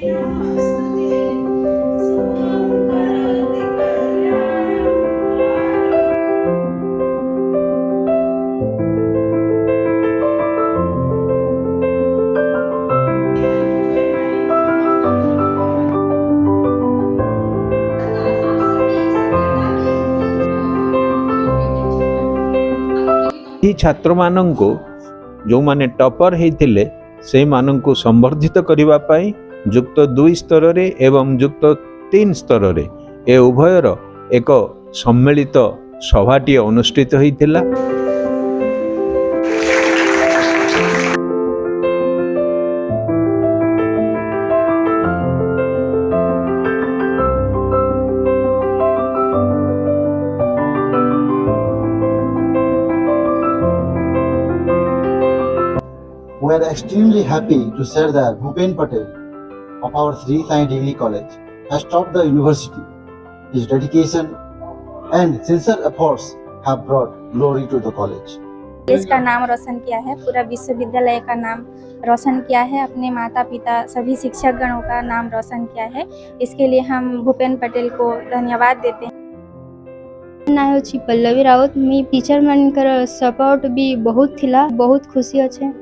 छात्र मानंको जो माने टॉपर हेतिले से मानंको संवर्धित करिवा पाई युक्त 2 स्तर रे एवं युक्त 3 स्तर रे ए उभयर एक सम्मिलित सभाटी अनुष्ठित होइतिला। We are extremely happy to share that Bhupen Patel of our Sri Sai Degree College has topped the university. His dedication and sincere efforts have brought glory to the college. देश का नाम रोशन किया है, पूरा विश्वविद्यालय का नाम रोशन किया है, अपने माता पिता सभी शिक्षक गणों का नाम रोशन किया है। इसके लिए हम भूपेन पटेल को धन्यवाद देते हैं। ना होछि पल्लवी राउत मी टीचर मानकर सपोर्ट भी बहुत थिला, बहुत खुशी अच्छे।